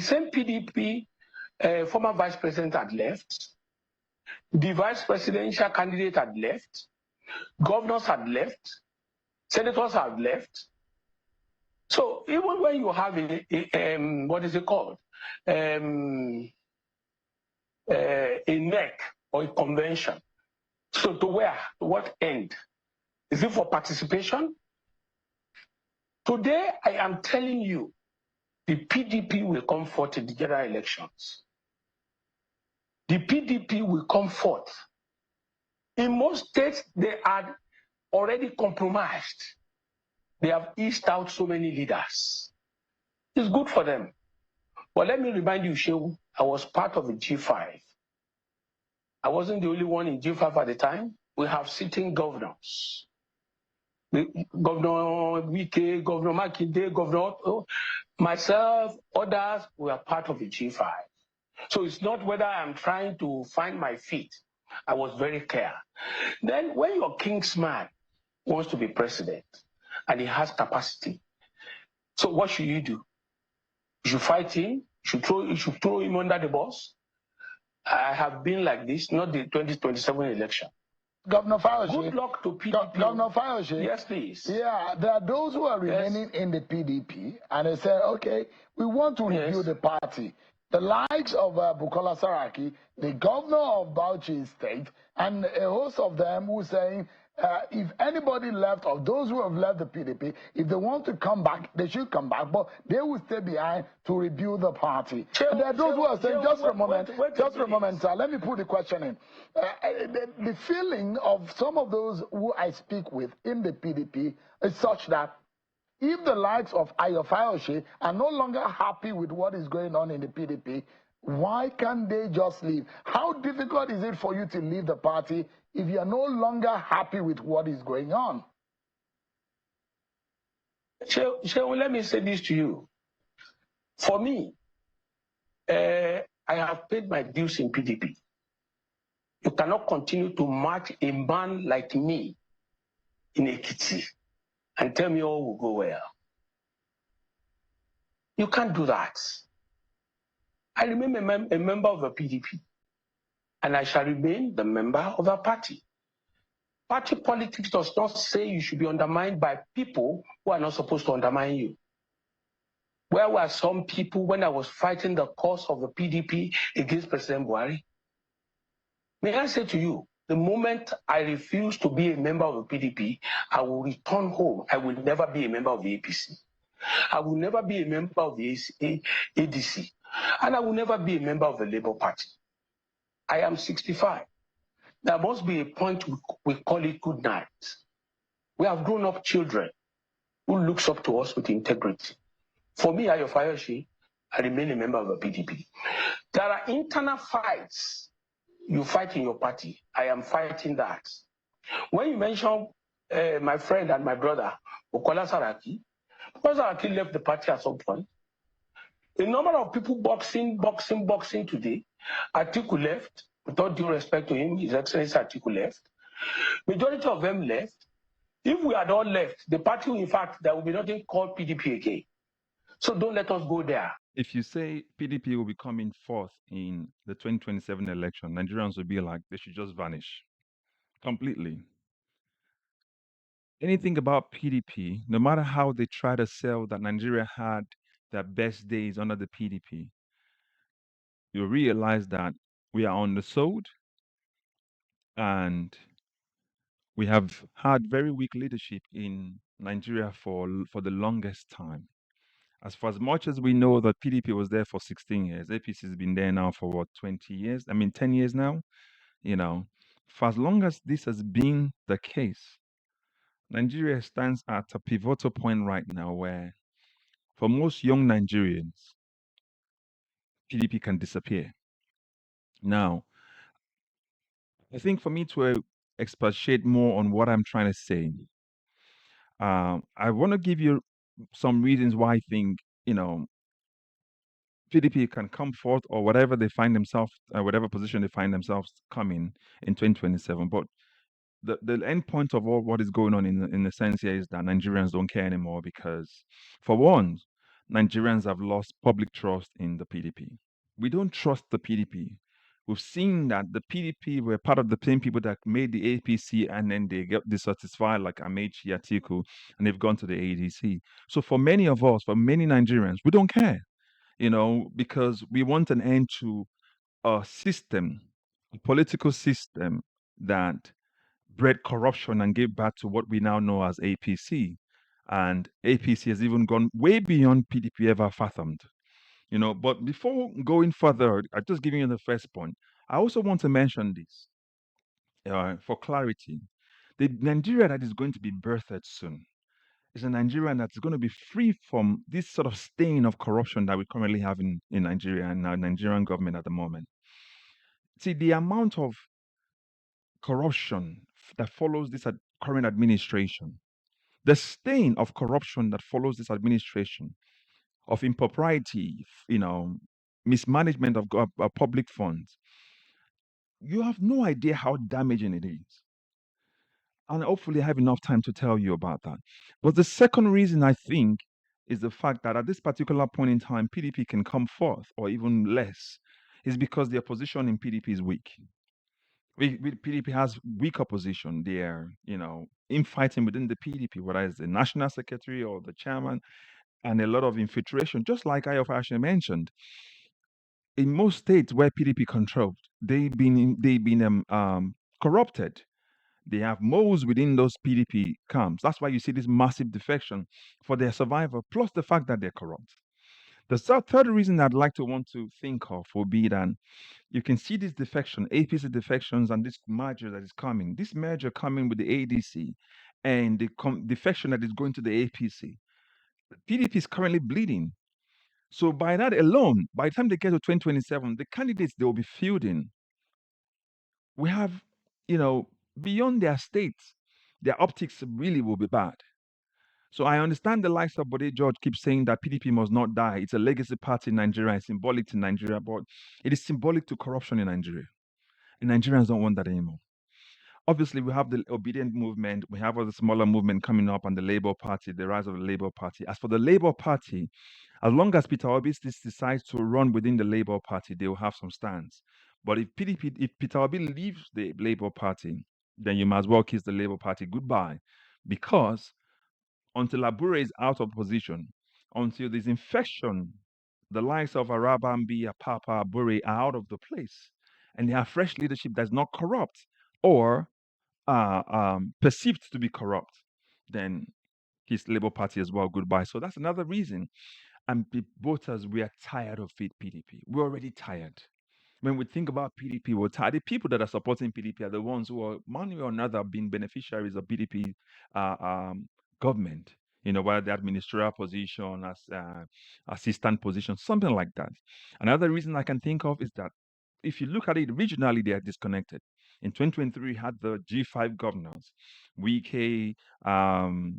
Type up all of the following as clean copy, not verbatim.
the same PDP former vice president had left, the vice presidential candidate had left, governors had left, senators had left. So even when you have what is it called? A NEC or a convention. So to where? To what end? Is it for participation? Today, I am telling you, the PDP will come forth in the general elections. The PDP will come forth. In most states, they are already compromised. They have eased out so many leaders. It's good for them. But let me remind you, Shehu, I was part of the G5. I wasn't the only one in G5 at the time. We have sitting governors. Governor Wike, Governor Makinde, Governor myself, others, we are part of the G5. So it's not whether I'm trying to find my feet. I was very clear. Then when your king's man wants to be president and he has capacity, so what should you do? You should fight him, you should throw him under the bus. I have been like this, not the 2027 election. Governor Fayose. Good luck to PDP. Governor Fayose. Yes, please. Yeah, there are those who are remaining in the PDP, and they say, okay, we want to review the party. The likes of Bukola Saraki, the governor of Bauchi State, and a host of them who are saying, if anybody left, or those who have left the PDP, if they want to come back, they should come back, but they will stay behind to rebuild the party. And there are those who are saying, just for a moment, sir, let me put the question in. The feeling of some of those who I speak with in the PDP is such that if the likes of Ayo Fayose are no longer happy with what is going on in the PDP, why can't they just leave? How difficult is it for you to leave the party if you are no longer happy with what is going on? Shehu, let me say this to you. For me, I have paid my dues in PDP. You cannot continue to march a man like me in Ekiti and tell me all will go well. You can't do that. I remain a member of the PDP, and I shall remain the member of a party. Party politics does not say you should be undermined by people who are not supposed to undermine you. Where were some people when I was fighting the cause of the PDP against President Buhari? May I say to you, the moment I refuse to be a member of the PDP, I will return home. I will never be a member of the APC. I will never be a member of the ADC. And I will never be a member of the Labour Party. I am 65. There must be a point we call it good night. We have grown up children who looks up to us with integrity. For me, Ayo Fayose, I remain a member of the PDP. There are internal fights you fight in your party. I am fighting that. When you mention my friend and my brother, Bukola Saraki, Bukola Saraki left the party at some point. The number of people boxing today, Atiku left, with all due respect to him, His Excellency Atiku left. Majority of them left. If we had all left, the party, in fact, there will be nothing called PDP again. So don't let us go there. If you say PDP will be coming fourth in the 2027 election, Nigerians will be like, they should just vanish completely. Anything about PDP, no matter how they try to sell that Nigeria had their best days under the PDP, you realize that we are undersold and we have had very weak leadership in Nigeria for the longest time. As far as much as we know that PDP was there for 16 years, APC has been there now for what, 20 years? 10 years now? For as long as this has been the case, Nigeria stands at a pivotal point right now where, for most young Nigerians, PDP can disappear. Now, I think for me to expatiate more on what I'm trying to say, I want to give you some reasons why I think, PDP can come forth or whatever they find themselves, whatever position they find themselves coming in 2027. But the end point of all what is going on in the sense here is that Nigerians don't care anymore because, for one, Nigerians have lost public trust in the PDP. We don't trust the PDP. We've seen that the PDP were part of the same people that made the APC, and then they get dissatisfied, like Amechi, Atiku, and they've gone to the ADC. So for many of us, for many Nigerians, we don't care, because we want an end to a system, a political system that bred corruption and gave birth to what we now know as APC. And APC has even gone way beyond PDP ever fathomed. But before going further, I'm just giving you the first point. I also want to mention this for clarity. The Nigeria that is going to be birthed soon is a Nigeria that's going to be free from this sort of stain of corruption that we currently have in Nigeria and our Nigerian government at the moment. See, the amount of corruption that follows this current administration, the stain of corruption that follows this administration, of impropriety, mismanagement of public funds, you have no idea how damaging it is. And hopefully I have enough time to tell you about that. But the second reason I think is the fact that at this particular point in time, PDP can come forth, or even less, is because the opposition in PDP is weak. PDP has weak opposition. They are, infighting within the PDP, whether it's the national secretary or the chairman, and a lot of infiltration, just like Ayo Fayose mentioned. In most states where PDP controlled, they've been corrupted. They have moles within those PDP camps. That's why you see this massive defection for their survival, plus the fact that they're corrupt. The third reason I'd like to want to think of will be that you can see this defection, APC defections, and this merger that is coming. This merger coming with the ADC and the defection that is going to the APC. PDP is currently bleeding. So by that alone, by the time they get to 2027, the candidates they will be fielding, we have, beyond their states, their optics really will be bad. So I understand the likes of Bode George keep saying that PDP must not die. It's a legacy party in Nigeria. It's symbolic to Nigeria, but it is symbolic to corruption in Nigeria. And Nigerians don't want that anymore. Obviously, we have the Obidient Movement. We have other smaller movement coming up, and the Labour Party, the rise of the Labour Party. As for the Labour Party, as long as Peter Obi decides to run within the Labour Party, they will have some stands. But if Peter Obi leaves the Labour Party, then you might as well kiss the Labour Party goodbye, because until Abure is out of position, until there's infection, the likes of Arabambi, Apapa, Abure are out of the place, and they have fresh leadership that's not corrupt or perceived to be corrupt, then his Labour Party as well goodbye. So that's another reason. And voters, we are tired of it, PDP. We're already tired. When we think about PDP, we're tired. The people that are supporting PDP are the ones who are, one way or another, being beneficiaries of PDP government. Whether the administrative position, as assistant position, something like that. Another reason I can think of is that if you look at it regionally, they are disconnected. In 2023, we had the G5 governors, Wike, Ayo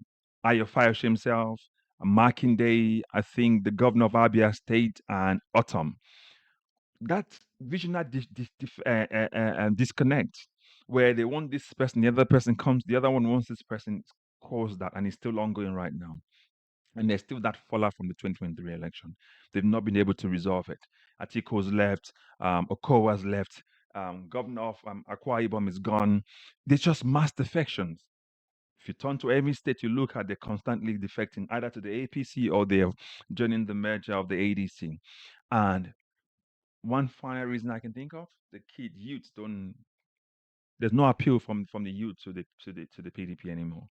Fayose himself, Makinde, I think the governor of Abia State, and Autumn. That visionary disconnect, where they want this person, the other person comes, the other one wants this person, caused that, and it's still ongoing right now. And there's still that fallout from the 2023 election. They've not been able to resolve it. Atiku's left, Okowa's left, governor of Akwa Ibom is gone. There's just mass defections. If you turn to every state you look at, they're constantly defecting either to the APC or they're joining the merger of the ADC. And one final reason I can think of, the youths don't. There's no appeal from the youth to the PDP anymore.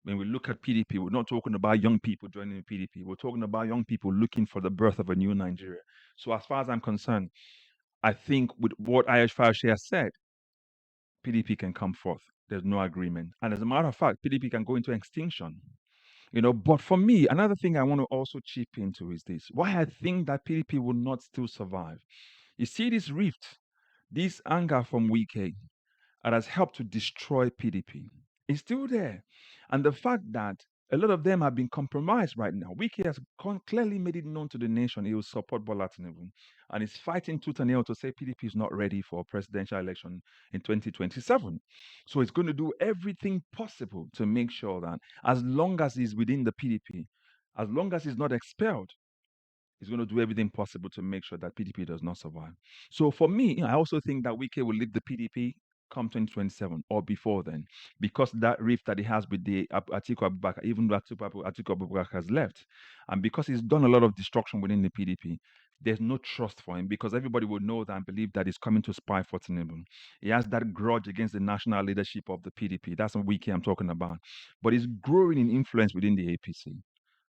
When we look at PDP, we're not talking about young people joining the PDP. We're talking about young people looking for the birth of a new Nigeria. So as far as I'm concerned, I think with what Ayo Fayose has said, PDP can come forth. There's no agreement. And as a matter of fact, PDP can go into extinction. But for me, another thing I want to also chip into is this. Why I think that PDP will not still survive. You see this rift, this anger from Wike that has helped to destroy PDP. It's still there. And the fact that a lot of them have been compromised right now. Wike has clearly made it known to the nation he will support Bola Tinubu, and is fighting tooth and nail to say PDP is not ready for a presidential election in 2027. So it's going to do everything possible to make sure that as long as he's within the PDP, As long as he's not expelled, he's going to do everything possible to make sure that PDP does not survive. So for me, I also think that Wike will leave the PDP come 2027 or before then, because that rift that he has with the Atiku Abubakar, even though Atiku Abubakar has left, and because he's done a lot of destruction within the PDP, there's no trust for him because everybody will know that and believe that he's coming to spy for Tinubu. He has that grudge against the national leadership of the PDP. That's what Wike I'm talking about. But he's growing in influence within the APC.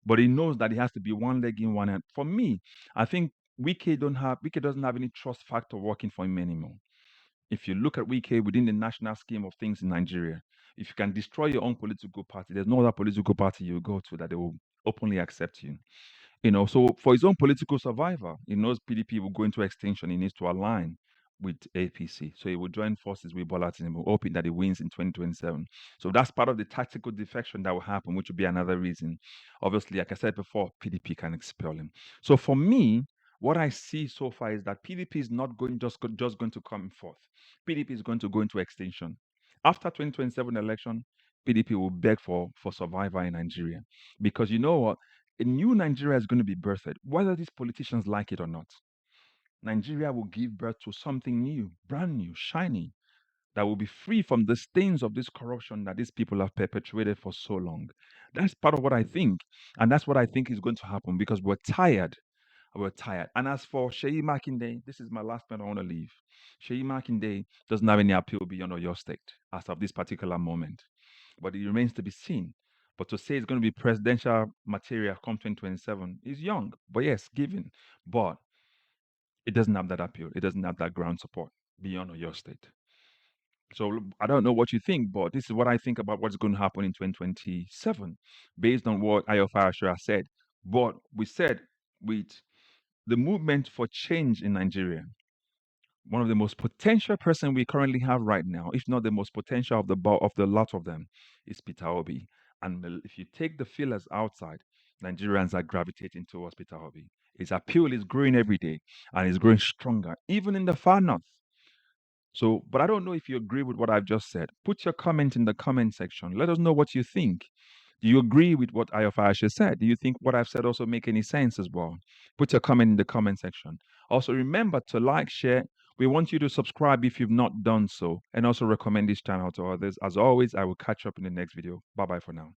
But he knows that he has to be one leg in, one hand. For me, I think Wike doesn't have any trust factor working for him anymore. If you look at Wike within the national scheme of things in Nigeria, if you can destroy your own political party, there's no other political party you go to that they will openly accept you. So for his own political survival, he knows PDP will go into extinction. He needs to align with APC. So he will join forces with Bola Tinubu, hoping that he wins in 2027. So that's part of the tactical defection that will happen, which will be another reason. Obviously, like I said before, PDP can expel him. So for me, what I see so far is that PDP is not just going to come forth. PDP is going to go into extinction. After 2027 election, PDP will beg for survival in Nigeria. Because you know what? A new Nigeria is going to be birthed, whether these politicians like it or not. Nigeria will give birth to something new, brand new, shiny, that will be free from the stains of this corruption that these people have perpetuated for so long. That's part of what I think. And that's what I think is going to happen because we're tired. We're tired. And as for Sheyi Makinde, this is my last point I want to leave. Sheyi Makinde doesn't have any appeal beyond Oyo State as of this particular moment. But it remains to be seen. But to say it's going to be presidential material come 2027 is young, but yes, given. But it doesn't have that appeal. It doesn't have that ground support beyond Oyo State. So I don't know what you think, but this is what I think about what's going to happen in 2027 based on what Ayo Fayose has said. But we said with the movement for change in Nigeria, one of the most potential person we currently have right now, if not the most potential of the lot of them, is Peter Obi. And if you take the feelers outside, Nigerians are gravitating towards Peter Obi. His appeal is growing every day, and is growing stronger, even in the far north. So, but I don't know if you agree with what I've just said. Put your comment in the comment section. Let us know what you think. Do you agree with what Ayo Fayose said? Do you think what I've said also make any sense as well? Put your comment in the comment section. Also, remember to like, share. We want you to subscribe if you've not done so, and also recommend this channel to others. As always, I will catch up in the next video. Bye-bye for now.